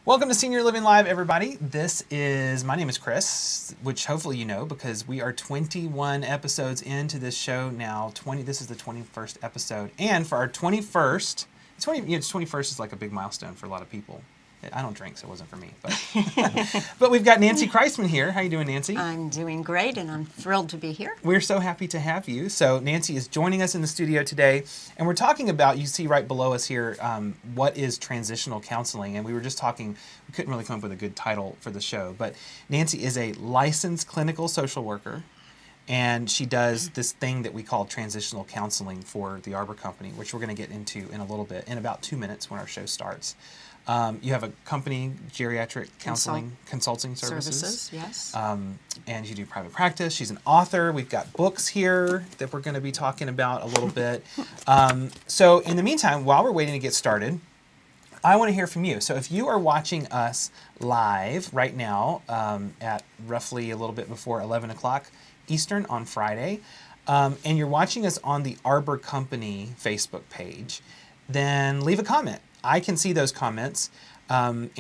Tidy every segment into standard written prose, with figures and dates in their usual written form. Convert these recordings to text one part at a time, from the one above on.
Welcome to Senior Living Live, everybody. My name is Chris, which hopefully you know because we are 21 episodes into this show now. This is the 21st episode. And for our 21st, 21st is like a big milestone for a lot of people. I don't drink, so it wasn't for me. But, but we've got Nancy Kreisman here. How you doing, Nancy? I'm doing great, and I'm thrilled to be here. We're so happy to have you. So Nancy is joining us in the studio today, and we're talking about, you see right below us here, what is transitional counseling. And we were just talking, we couldn't really come up with a good title for the show, but Nancy is a licensed clinical social worker, and she does this thing that we call transitional counseling for the Arbor Company, which we're going to get into in a little bit, in about 2 minutes when our show starts. You have a company, Geriatric Counseling Consulting Services. Yes. And you do private practice. She's an author. We've got books here that we're going to be talking about a little bit. So in the meantime, while we're waiting to get started, I want to hear from you. So if you are watching us live right now at roughly a little bit before 11 o'clock Eastern on Friday, and you're watching us on the Arbor Company Facebook page, then leave a comment. I can see those comments, and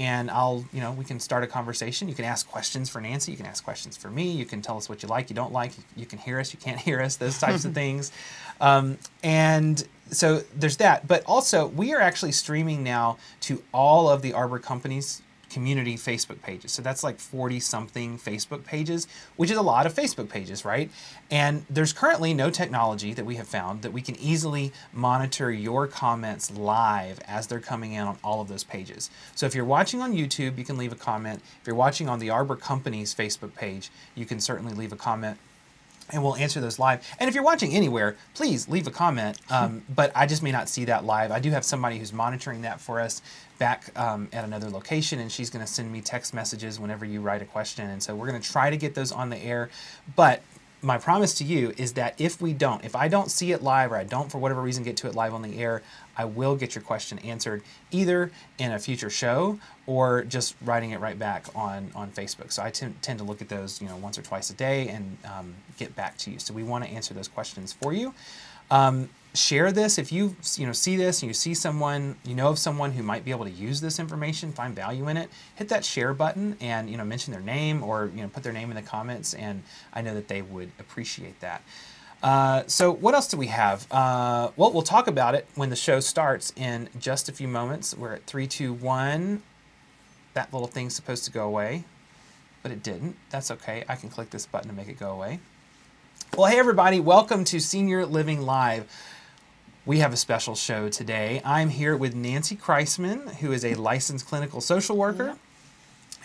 we can start a conversation. You can ask questions for Nancy. You can ask questions for me. You can tell us what you like, you don't like. You can hear us, you can't hear us, those types of things. And so there's that. But also, we are actually streaming now to all of the Arbor Company's community Facebook pages. So that's like 40-something Facebook pages, which is a lot of Facebook pages, right? And there's currently no technology that we have found that we can easily monitor your comments live as they're coming in on all of those pages. So if you're watching on YouTube, you can leave a comment. If you're watching on the Arbor Company's Facebook page, you can certainly leave a comment, and we'll answer those live. And if you're watching anywhere, please leave a comment, but I just may not see that live. I do have somebody who's monitoring that for us back at another location, and she's going to send me text messages whenever you write a question. And so we're going to try to get those on the air. But my promise to you is that if I don't see it live, or I don't for whatever reason get to it live on the air, I will get your question answered either in a future show or just writing it right back on Facebook. So I tend to look at those once or twice a day and get back to you. So we want to answer those questions for you. Share this if you see this and you see someone, of someone who might be able to use this information, find value in it. Hit that share button and mention their name or put their name in the comments, and I know that they would appreciate that. So what else do we have? Well, we'll talk about it when the show starts in just a few moments. We're at 3, 2, 1. That little thing's supposed to go away, but it didn't. That's okay. I can click this button to make it go away. Well, hey everybody, welcome to Senior Living Live. We have a special show today. I'm here with Nancy Kreisman, who is a licensed clinical social worker.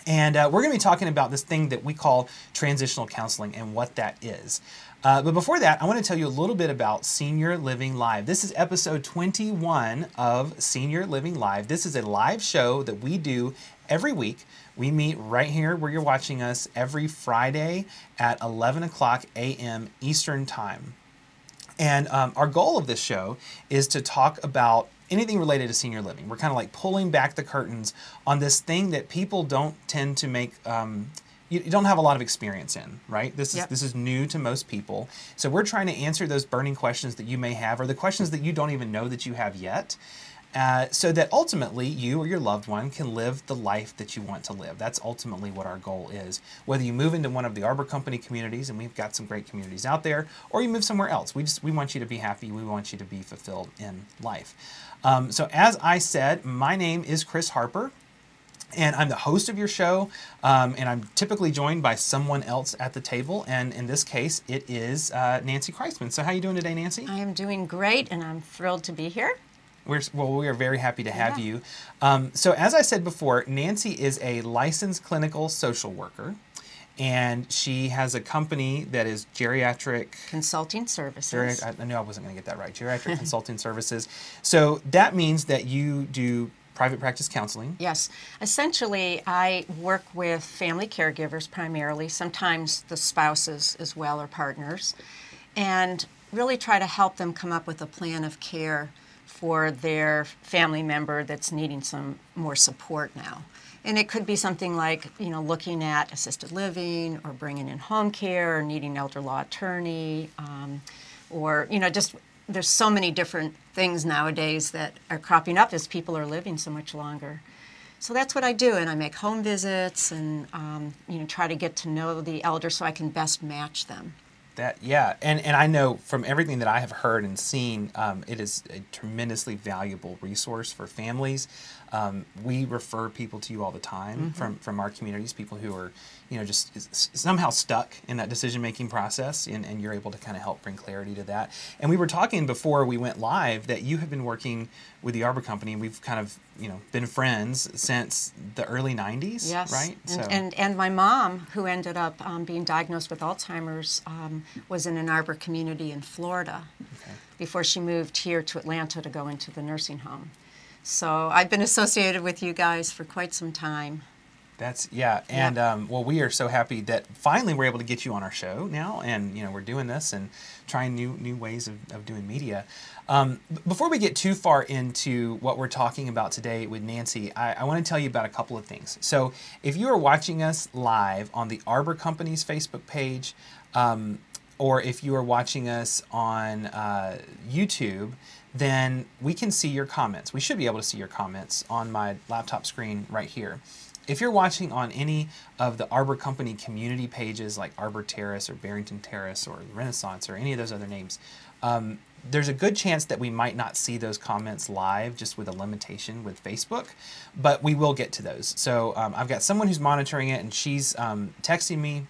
And we're going to be talking about this thing that we call transitional counseling and what that is. But before that, I want to tell you a little bit about Senior Living Live. This is episode 21 of Senior Living Live. This is a live show that we do every week. We meet right here where you're watching us every Friday at 11 o'clock a.m. Eastern Time. And our goal of this show is to talk about anything related to senior living. We're kind of like pulling back the curtains on this thing that people don't tend to make, you don't have a lot of experience in, right? This is new to most people. So we're trying to answer those burning questions that you may have, or the questions that you don't even know that you have yet, so that ultimately you or your loved one can live the life that you want to live. That's ultimately what our goal is. Whether you move into one of the Arbor Company communities, and we've got some great communities out there, or you move somewhere else. We want you to be happy. We want you to be fulfilled in life. So as I said, my name is Chris Harper, and I'm the host of your show, and I'm typically joined by someone else at the table, and in this case, it is Nancy Kreisman. So how are you doing today, Nancy? I am doing great, and I'm thrilled to be here. We are very happy to have you. So as I said before, Nancy is a licensed clinical social worker, and she has a company that is Geriatric Consulting Services. I knew I wasn't going to get that right. Geriatric Consulting Services. So that means that you do private practice counseling. Yes. Essentially, I work with family caregivers primarily, sometimes the spouses as well or partners, and really try to help them come up with a plan of care for their family member that's needing some more support now. And it could be something like, looking at assisted living or bringing in home care or needing elder law attorney or, just there's so many different things nowadays that are cropping up as people are living so much longer. So that's what I do, and I make home visits and try to get to know the elder so I can best match them. Yeah, and I know from everything that I have heard and seen, it is a tremendously valuable resource for families. We refer people to you all the time from our communities, people who are, just somehow stuck in that decision-making process, and you're able to kind of help bring clarity to that. And we were talking before we went live that you have been working with the Arbor Company, and we've kind of, been friends since the early 90s, yes. right? And my mom, who ended up being diagnosed with Alzheimer's, was in an Arbor community in Florida before she moved here to Atlanta to go into the nursing home. So I've been associated with you guys for quite some time. Well, we are so happy that finally we're able to get you on our show now, and we're doing this and trying new ways of doing media. Before we get too far into what we're talking about today with Nancy, I want to tell you about a couple of things. So if you are watching us live on the Arbor Company's Facebook page, or if you are watching us on YouTube, then we can see your comments. We should be able to see your comments on my laptop screen right here. If you're watching on any of the Arbor Company community pages like Arbor Terrace or Barrington Terrace or Renaissance or any of those other names, there's a good chance that we might not see those comments live just with a limitation with Facebook, but we will get to those. So I've got someone who's monitoring it, and she's texting me.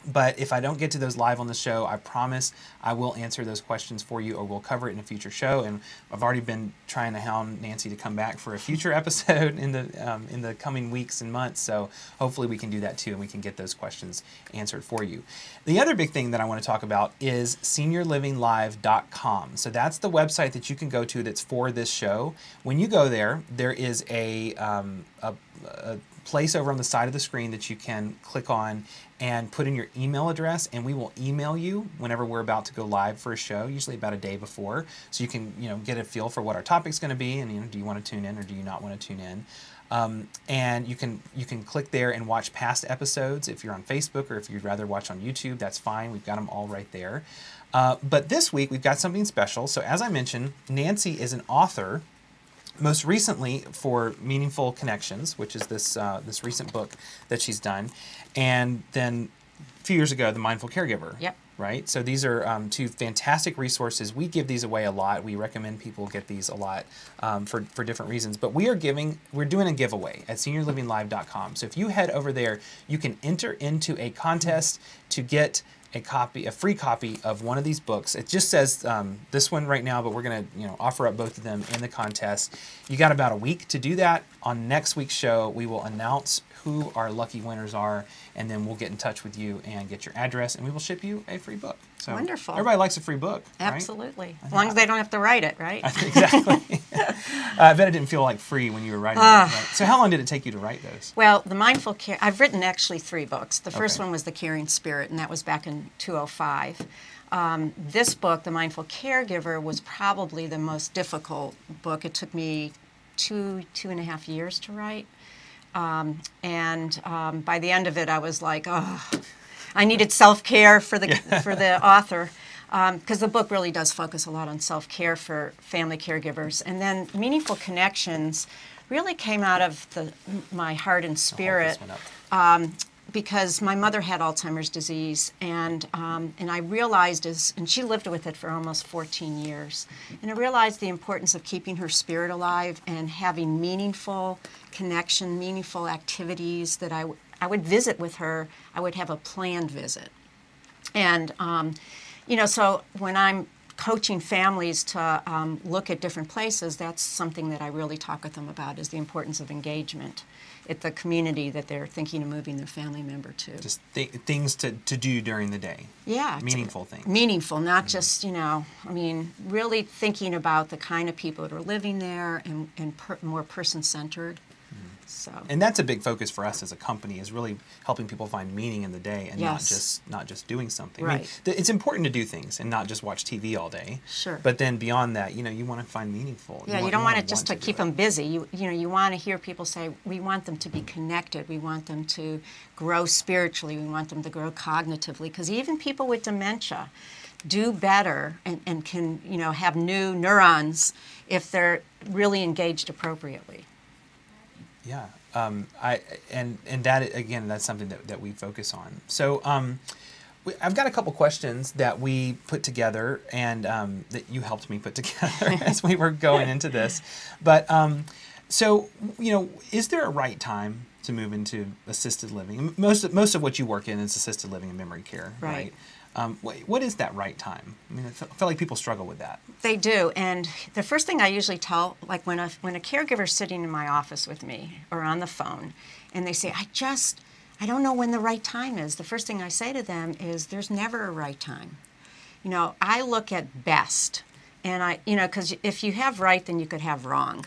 But if I don't get to those live on the show, I promise I will answer those questions for you, or we'll cover it in a future show. And I've already been trying to hound Nancy to come back for a future episode in the coming weeks and months. So hopefully we can do that too, and we can get those questions answered for you. The other big thing that I want to talk about is seniorlivinglive.com. So that's the website that you can go to that's for this show. When you go there, there is a place over on the side of the screen that you can click on and put in your email address, and we will email you whenever we're about to go live for a show, usually about a day before, so you can get a feel for what our topic's going to be, and do you want to tune in or do you not want to tune in. And you can click there and watch past episodes if you're on Facebook, or if you'd rather watch on YouTube, that's fine. We've got them all right there. But this week we've got something special. So as I mentioned, Nancy is an author. Most recently for Meaningful Connections, which is this recent book that she's done, and then a few years ago, The Mindful Caregiver. Yep. Right? So these are two fantastic resources. We give these away a lot. We recommend people get these a lot for different reasons. But we're doing a giveaway at seniorlivinglive.com. So if you head over there, you can enter into a contest to get a free copy of one of these books. It just says this one right now, but we're going to offer up both of them in the contest. You got about a week to do that. On next week's show, we will announce who our lucky winners are, and then we'll get in touch with you and get your address, and we will ship you a free book. So wonderful. Everybody likes a free book, absolutely. Right? As long as they don't have to write it, right? Exactly. I bet it didn't feel like free when you were writing it. Right? So how long did it take you to write those? Well, the Mindful Care, I've written actually 3 books. The first one was The Caring Spirit, and that was back in 2005. This book, The Mindful Caregiver, was probably the most difficult book. It took me two and a half years to write. By the end of it, I was like, oh, I needed self-care for the author, because the book really does focus a lot on self-care for family caregivers. And then Meaningful Connections really came out of my heart and spirit, because my mother had Alzheimer's disease, and I realized, and she lived with it for almost 14 years, and I realized the importance of keeping her spirit alive and having meaningful connection, meaningful activities that I would visit with her. I would have a planned visit. And, so when I'm coaching families to look at different places, that's something that I really talk with them about, is the importance of engagement at the community that they're thinking of moving their family member to. Just things to do during the day. Yeah. Meaningful things. Meaningful, not just, really thinking about the kind of people that are living there, and more person-centered. So. And that's a big focus for us as a company, is really helping people find meaning in the day, and not just doing something. Right. I mean, it's important to do things and not just watch TV all day. Sure. But then beyond that, you want to find meaningful. Yeah, you don't want it just to keep them busy. You want to hear people say, we want them to be connected. We want them to grow spiritually. We want them to grow cognitively. Because even people with dementia do better and can have new neurons if they're really engaged appropriately. Yeah. And that, again, that's something that we focus on. So I've got a couple questions that we put together and that you helped me put together as we were going into this. But so, is there a right time to move into assisted living? Most of what you work in is assisted living and memory care, right? What is that right time? I mean, I feel like people struggle with that. They do, and the first thing I usually tell, like when a caregiver's sitting in my office with me or on the phone, and they say, I don't know when the right time is. The first thing I say to them is, there's never a right time. I look at best, and because if you have right, then you could have wrong.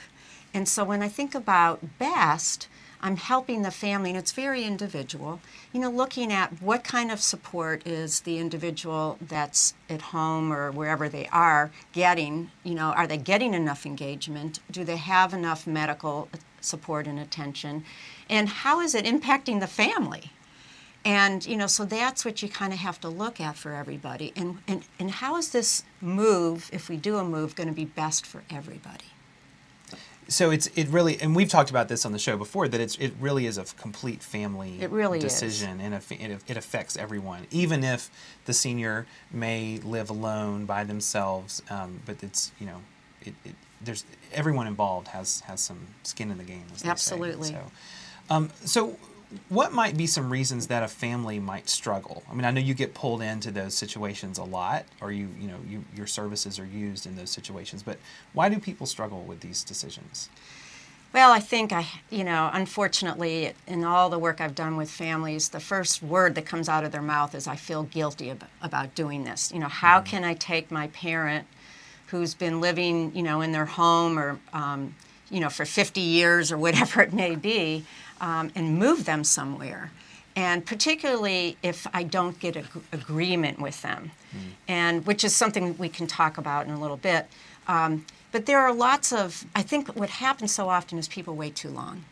And so when I think about best, I'm helping the family, and it's very individual, looking at what kind of support is the individual that's at home or wherever they are getting. Are they getting enough engagement? Do they have enough medical support and attention? And how is it impacting the family? And, so that's what you kind of have to look at for everybody. And how is this move, if we do a move, going to be best for everybody? So it really, and we've talked about this on the show before, that it really is a complete family decision, and it affects everyone, even if the senior may live alone by themselves. But it's there's everyone involved has some skin in the game. As they Absolutely. say. So what might be some reasons that a family might struggle? I mean, I know you get pulled into those situations a lot, or your services are used in those situations, but why do people struggle with these decisions? Well, I think unfortunately, in all the work I've done with families, the first word that comes out of their mouth is, I feel guilty about doing this. How can I take my parent who's been living, in their home or, for 50 years or whatever it may be, and move them somewhere, and particularly if I don't get agreement with them, and which is something we can talk about in a little bit. But there are I think what happens so often is people wait too long.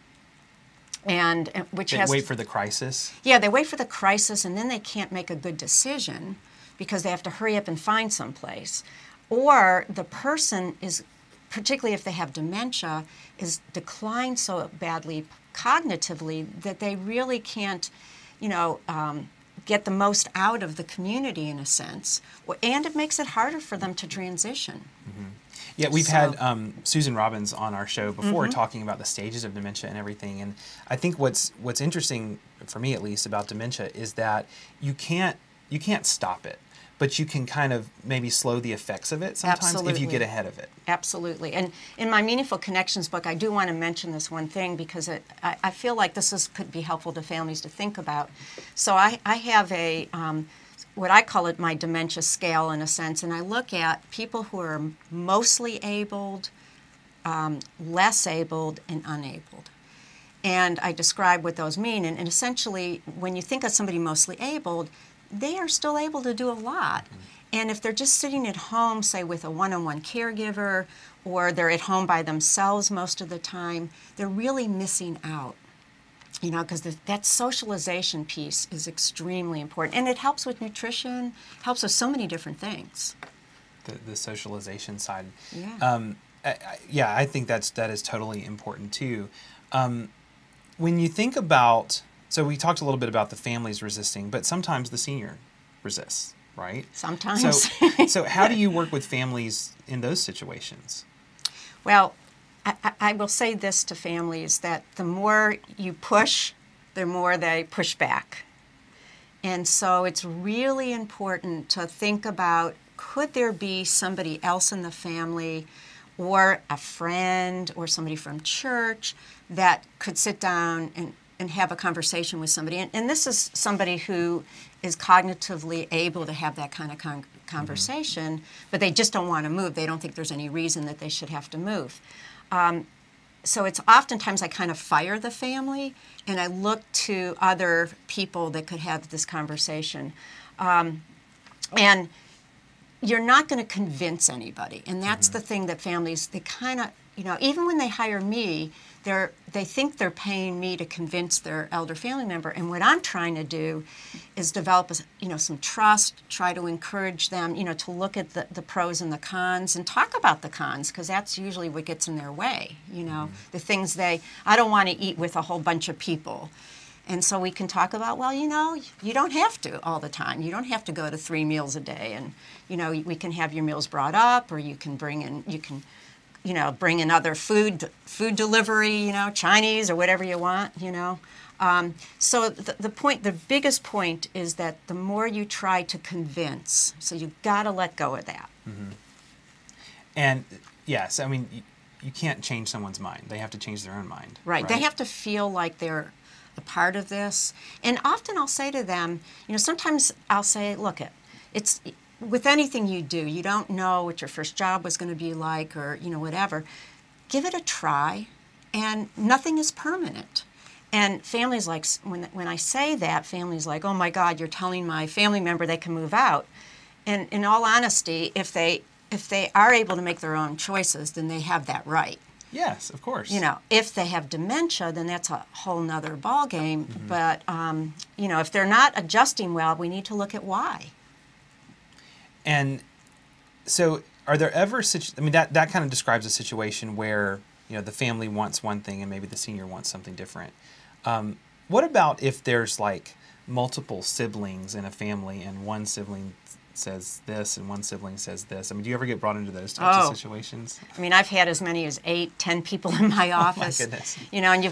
And they wait for the crisis? Yeah, they wait for the crisis, and then they can't make a good decision because they have to hurry up and find someplace. Or the person is, particularly if they have dementia, is declined so badly cognitively that they really can't, get the most out of the community in a sense. And it makes it harder for them to transition. Mm-hmm. Yeah, we've had Susan Robbins on our show before talking about the stages of dementia and everything. And I think what's interesting, for me at least, about dementia is that you can't stop it, but you can kind of maybe slow the effects of it sometimes if you get ahead of it. Absolutely. And in my Meaningful Connections book, I do want to mention this one thing because I feel like could be helpful to families to think about. So I have a what I call it my Dementia Scale in a sense, and I look at people who are mostly abled, less abled, and unabled. And I describe what those mean. And essentially, when you think of somebody mostly abled, they are still able to do a lot. And if they're just sitting at home, say with a one-on-one caregiver, or they're at home by themselves most of the time, they're really missing out. Because that socialization piece is extremely important. And it helps with nutrition, helps with so many different things. The socialization side. Yeah. I think that is totally important too. When you think about, so we talked a little bit about the families resisting, but sometimes the senior resists, right? Sometimes. So how do you work with families in those situations? Well, I will say this to families, that the more you push, the more they push back. And so it's really important to think about, could there be somebody else in the family or a friend or somebody from church that could sit down and have a conversation with somebody? And this is somebody who is cognitively able to have that kind of conversation, but they just don't want to move. They don't think there's any reason that they should have to move. So it's oftentimes I kind of fire the family and I look to other people that could have this conversation. And you're not going to convince anybody. And that's the thing that families, they kind of, even when they hire me, they think they're paying me to convince their elder family member, and what I'm trying to do is develop some trust, try to encourage them to look at the pros and the cons and talk about the cons, because that's usually what gets in their way. The things I don't want to eat with a whole bunch of people. And so we can talk about, well, you don't have to all the time. You don't have to go to 3 meals a day, and we can have your meals brought up, or you can bring in other food delivery, Chinese or whatever you want, So the biggest point is that the more you try to convince, so you've got to let go of that. Mm-hmm. And yes, I mean, you can't change someone's mind. They have to change their own mind. Right. They have to feel like they're a part of this. And often I'll say to them, sometimes I'll say, look, it's with anything you do, you don't know what your first job was going to be like, or whatever. Give it a try, and nothing is permanent. And families like, when I say that, families like, oh my God, you're telling my family member they can move out. And in all honesty, if they are able to make their own choices, then they have that right. Yes, of course. If they have dementia, then that's a whole nother ballgame. Mm-hmm. But if they're not adjusting well, we need to look at why. And so, are there ever that kind of describes a situation where the family wants one thing and maybe the senior wants something different. What about if there's like multiple siblings in a family and one sibling says this and one sibling says this? I mean, do you ever get brought into those types of situations? I mean, I've had as many as 8, 10 people in my office. Oh my goodness. And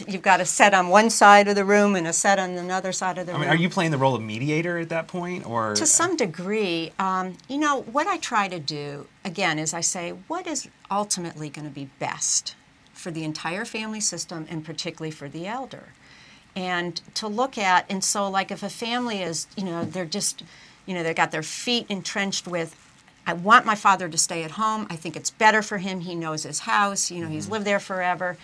you've got a set on one side of the room and a set on another side of the room. I mean, are you playing the role of mediator at that point, or? To some degree. What I try to do, again, is I say, what is ultimately going to be best for the entire family system, and particularly for the elder? And to look at, and so like if a family is, they're just, they've got their feet entrenched with, I want my father to stay at home. I think it's better for him. He knows his house. He's lived there forever.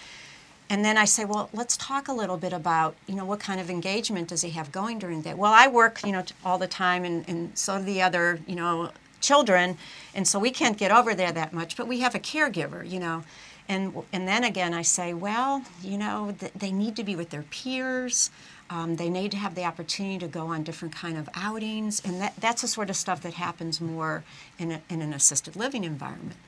And then I say, well, let's talk a little bit about, what kind of engagement does he have going during the day? Well, I work, all the time, and so do the other, children, and so we can't get over there that much, but we have a caregiver, And then again, I say, well, they need to be with their peers. They need to have the opportunity to go on different kind of outings, and that's the sort of stuff that happens more in an assisted living environment.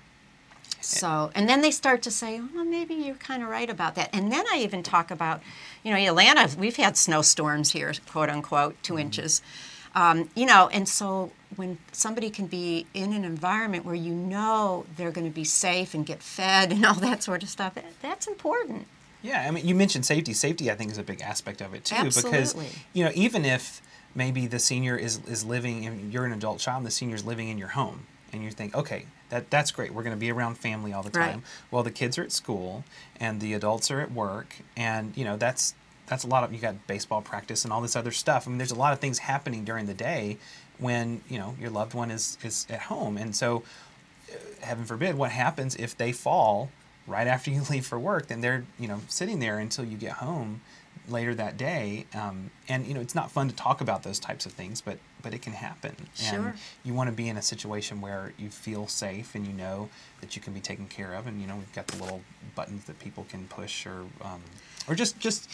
So, and then they start to say, well, maybe you're kind of right about that. And then I even talk about, Atlanta, we've had snowstorms here, quote unquote, 2 inches. And so when somebody can be in an environment where they're going to be safe and get fed and all that sort of stuff, that's important. Yeah, I mean, you mentioned safety. Safety, I think, is a big aspect of it, too. Absolutely. Because, even if maybe the senior is living, and you're an adult child, and the senior's living in your home, and you think, okay, that's great. We're going to be around family all the time. Right. Well, the kids are at school, and the adults are at work, and, that's a lot of, you got baseball practice and all this other stuff. I mean, there's a lot of things happening during the day when, your loved one is at home. And so, heaven forbid, what happens if they fall right after you leave for work? Then they're, sitting there until you get home later that day. And, it's not fun to talk about those types of things, but it can happen. Sure. And you want to be in a situation where you feel safe and you know that you can be taken care of. And, we've got the little buttons that people can push, or just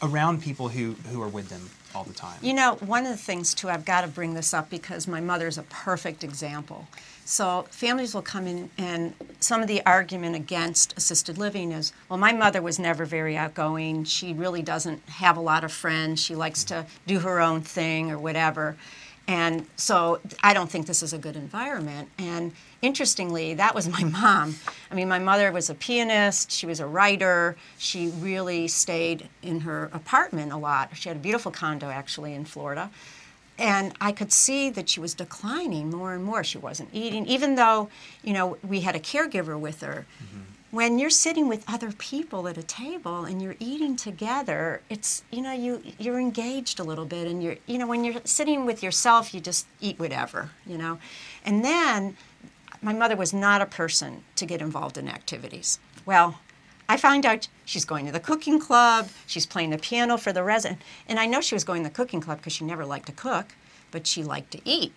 around people who are with them all the time. One of the things, too, I've got to bring this up because my mother's a perfect example. So families will come in, and some of the argument against assisted living is, well, my mother was never very outgoing. She really doesn't have a lot of friends. She likes to do her own thing or whatever. And so I don't think this is a good environment. And interestingly, that was my mom. I mean, my mother was a pianist. She was a writer. She really stayed in her apartment a lot. She had a beautiful condo, actually, in Florida. And I could see that she was declining more and more. She wasn't eating, even though, we had a caregiver with her. Mm-hmm. When you're sitting with other people at a table and you're eating together, it's, you're engaged a little bit. And when you're sitting with yourself, you just eat whatever, And then my mother was not a person to get involved in activities. Well, I find out she's going to the cooking club, she's playing the piano for the resident, and I know she was going to the cooking club because she never liked to cook, but she liked to eat.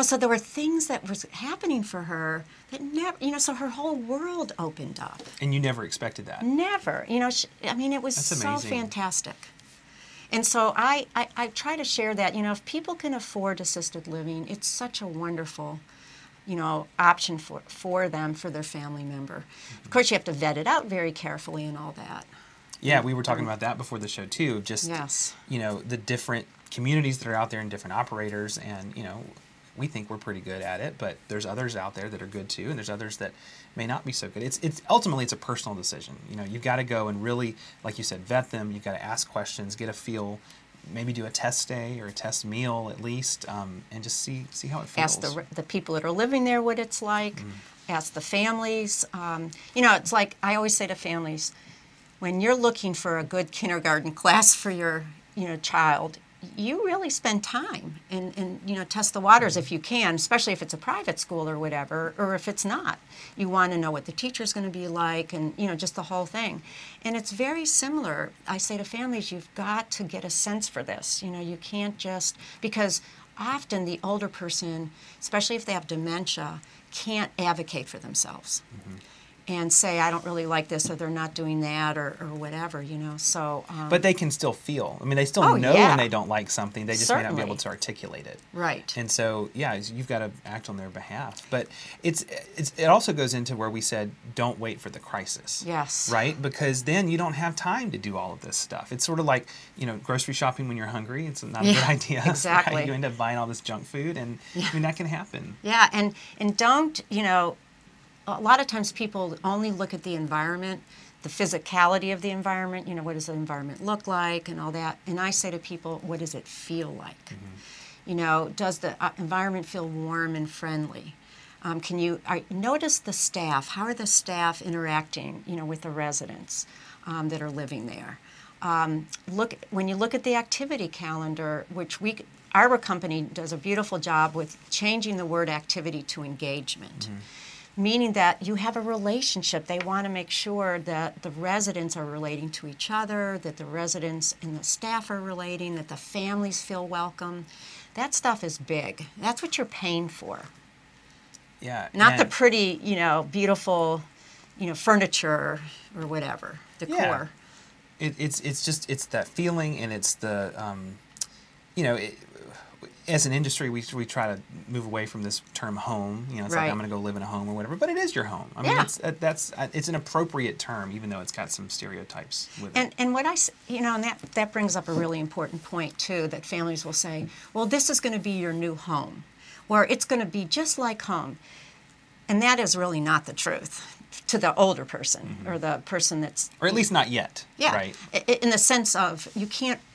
so there were things that was happening for her that never, so her whole world opened up. And you never expected that? Never. It was That's so amazing. fantastic. And so I try to share that, if people can afford assisted living, it's such a wonderful, option for them, for their family member. Of course, you have to vet it out very carefully and all that. Yeah, we were talking about that before the show too. Just, yes. The different communities that are out there and different operators, and, we think we're pretty good at it, but there's others out there that are good too, and there's others that may not be so good. It's ultimately a personal decision. You've got to go and really, like you said, vet them. You've got to ask questions, get a feel, maybe do a test stay or a test meal at least, and just see how it feels. Ask the people that are living there what it's like. Ask the families. It's like I always say to families, when you're looking for a good kindergarten class for your child, you really spend time and test the waters if you can, especially if it's a private school or whatever, or if it's not. You want to know what the teacher's going to be like and, just the whole thing. And it's very similar. I say to families, you've got to get a sense for this. You can't just, because often the older person, especially if they have dementia, can't advocate for themselves. And say, I don't really like this, or they're not doing that, or whatever, so... but they can still feel. They still know when they don't like something. They just may not be able to articulate it. Right. And so, yeah, you've got to act on their behalf. But it also goes into where we said, don't wait for the crisis. Yes. Right? Because then you don't have time to do all of this stuff. It's sort of like, grocery shopping when you're hungry. It's not a good idea. Exactly. Right? You end up buying all this junk food, and, that can happen. Yeah, and don't, a lot of times people only look at the environment, the physicality of the environment, what does the environment look like and all that. And I say to people, what does it feel like? Does the environment feel warm and friendly? Can you notice the staff? How are the staff interacting, with the residents that are living there? When you look at the activity calendar, which our company does a beautiful job with changing the word activity to engagement. Meaning that you have a relationship. They want to make sure that the residents are relating to each other, that the residents and the staff are relating, that the families feel welcome. That stuff is big. That's what you're paying for. Yeah. Not the pretty, beautiful, furniture or whatever, decor. Yeah. It's that feeling, and it's the, as an industry, we try to move away from this term home. It's like I'm going to go live in a home or whatever, but it is your home. It's an appropriate term, even though it's got some stereotypes with it. And what and that brings up a really important point too, that families will say, well, this is going to be your new home, or it's going to be just like home, and that is really not the truth to the older person or the person that's, or at least not yet. Yeah, right. In the sense of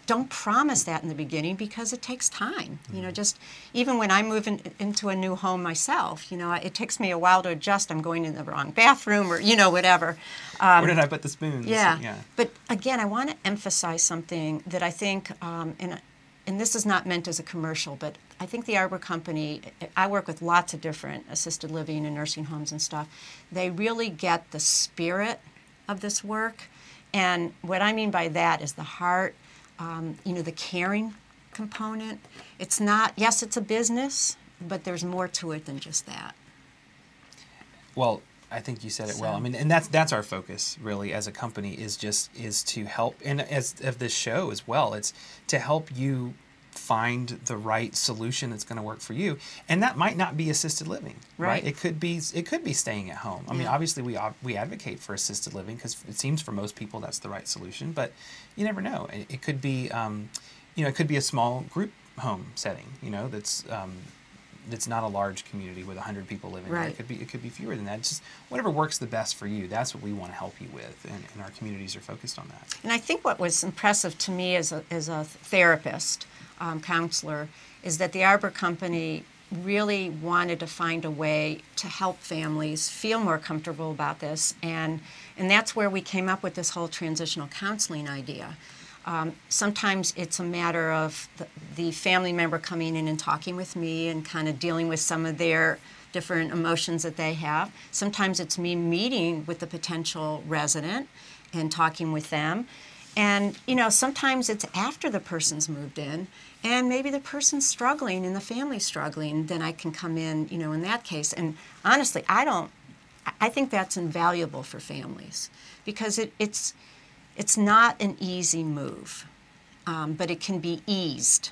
don't promise that in the beginning, because it takes time. Just even when I move into a new home myself, it takes me a while to adjust. I'm going in the wrong bathroom or, whatever. Where did I put the spoons? Yeah. But again, I want to emphasize something that I think, and this is not meant as a commercial, but I think the Arbor Company, I work with lots of different assisted living and nursing homes and stuff. They really get the spirit of this work. And what I mean by that is the heart, the caring component. It's not, yes, it's a business, but there's more to it than just that. Well, I think you said it well. And that's our focus really as a company is to help, and as of this show as well, it's to help you find the right solution that's going to work for you. And that might not be assisted living, right? It could be staying at home. I mean, obviously we advocate for assisted living because it seems for most people that's the right solution, but you never know. It could be, it could be a small group home setting, that's not a large community with 100 people living there. It could be fewer than that. It's just whatever works the best for you. That's what we want to help you with, and our communities are focused on that. And I think what was impressive to me as a therapist, counselor, is that the Arbor Company really wanted to find a way to help families feel more comfortable about this, and that's where we came up with this whole transitional counseling idea. Sometimes it's a matter of the family member coming in and talking with me and kind of dealing with some of their different emotions that they have. Sometimes it's me meeting with the potential resident and talking with them. And, sometimes it's after the person's moved in, and maybe the person's struggling and the family's struggling, then I can come in that case. And honestly, I think that's invaluable for families because it's not an easy move, but it can be eased.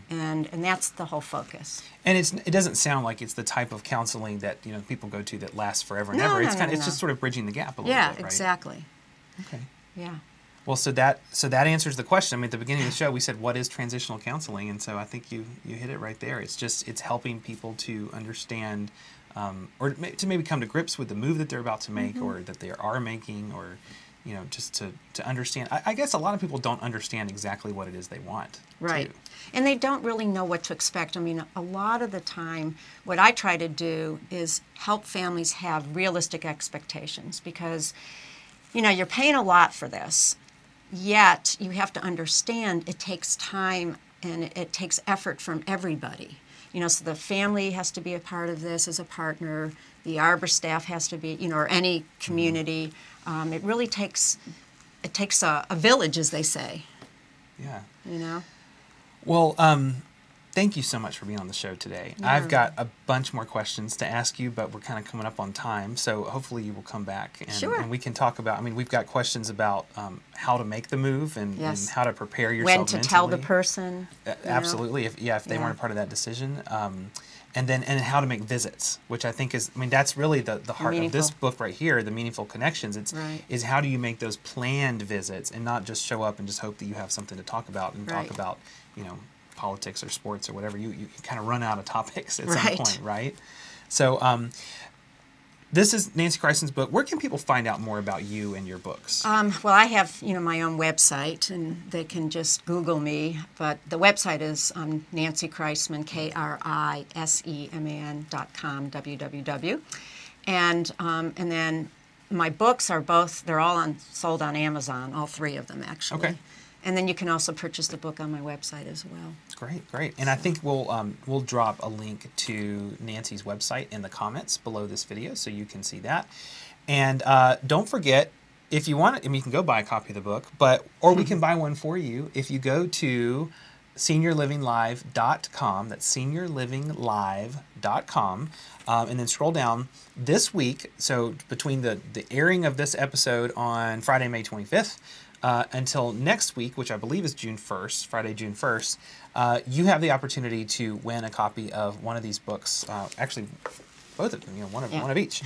And that's the whole focus. And it doesn't sound like it's the type of counseling that people go to that lasts forever and No, ever. no, It's no, it's no. just sort of bridging the gap a little Yeah, bit, right? exactly. Okay. Yeah. Well, so that answers the question. I mean, at the beginning of the show, we said, "What is transitional counseling?" And so I think you hit it right there. It's helping people to understand, or to maybe come to grips with the move that they're about to make, or that they are making, or just to understand. I guess a lot of people don't understand exactly what it is they want. Right. Too. And they don't really know what to expect. I mean, a lot of the time, what I try to do is help families have realistic expectations because, you're paying a lot for this, yet you have to understand it takes time and it takes effort from everybody. So the family has to be a part of this as a partner, the arbor staff has to be, or any community. It really takes a village, as they say. Yeah. Well, thank you so much for being on the show today. Yeah. I've got a bunch more questions to ask you, but we're kind of coming up on time, so hopefully you will come back and, Sure. and we can talk about, we've got questions about how to make the move and how to prepare yourself When to mentally. tell the person. Absolutely, if they weren't a part of that decision. And then how to make visits, which I think is, that's really the heart of this book right here, the Meaningful Connections. Is how do you make those planned visits and not just show up and just hope that you have something to talk about and talk about, politics or sports or whatever. You kind of run out of topics at some point, right? So this is Nancy Kreisman's book. Where can people find out more about you and your books? Well, I have my own website, and they can just Google me. But the website is Nancy Kreisman, KRISEMAN.com, www. And then my books are they're all sold on Amazon, all three of them actually. Okay. And then you can also purchase the book on my website as well. Great. And I think we'll drop a link to Nancy's website in the comments below this video so you can see that. And don't forget, if you want it, you can go buy a copy of the book, or we can buy one for you if you go to seniorlivinglive.com. That's seniorlivinglive.com. And then scroll down this week. So between the airing of this episode on Friday, May 25th, until next week, which I believe is June 1st, Friday, June 1st, you have the opportunity to win a copy of one of these books. Actually, both of them, one of each.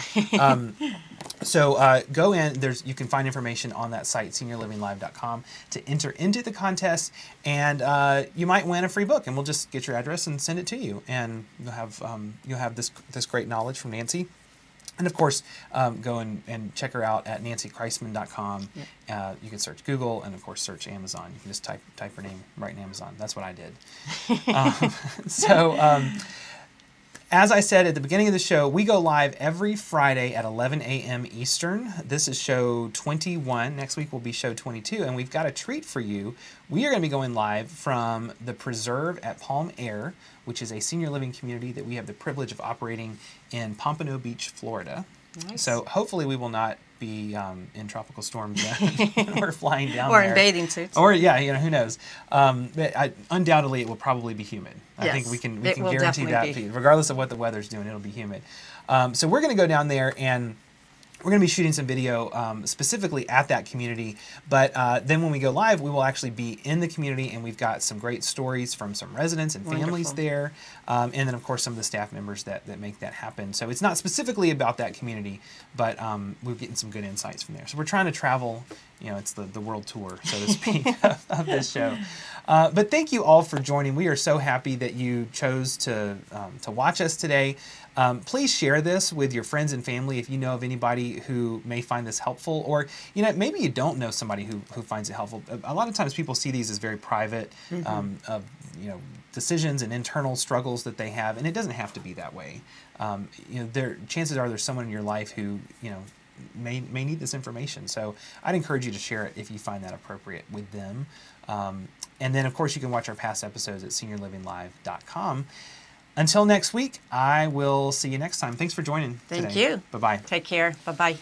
So go in. You can find information on that site, seniorlivinglive.com, to enter into the contest, and you might win a free book. And we'll just get your address and send it to you, and you'll have this great knowledge from Nancy. And of course, go and check her out at nancykreisman.com. Yep. You can search Google and of course search Amazon. You can just type her name right in Amazon. That's what I did. As I said at the beginning of the show, we go live every Friday at 11 a.m. Eastern. This is show 21. Next week will be show 22, and we've got a treat for you. We are going to be going live from the Preserve at Palm Air, which is a senior living community that we have the privilege of operating in Pompano Beach, Florida. Nice. So hopefully we will not be in tropical storms when we're flying down or there. in bathing suits. Or who knows? Undoubtedly, it will probably be humid. I think we can guarantee that. Regardless of what the weather's doing, it'll be humid. So we're going to go down there and we're going to be shooting some video specifically at that community, but then when we go live, we will actually be in the community, and we've got some great stories from some residents and families there, and then of course some of the staff members that make that happen. So it's not specifically about that community, but we're getting some good insights from there. So we're trying to travel, it's the world tour, so to speak, of this show. But thank you all for joining. We are so happy that you chose to watch us today. Please share this with your friends and family if you know of anybody who may find this helpful, or maybe you don't know somebody who finds it helpful. A lot of times people see these as very private decisions and internal struggles that they have, and it doesn't have to be that way. Chances are there's someone in your life who may need this information. So I'd encourage you to share it if you find that appropriate with them. And then of course you can watch our past episodes at seniorlivinglive.com. Until next week, I will see you next time. Thanks for joining today. Thank you. Bye-bye. Take care. Bye-bye.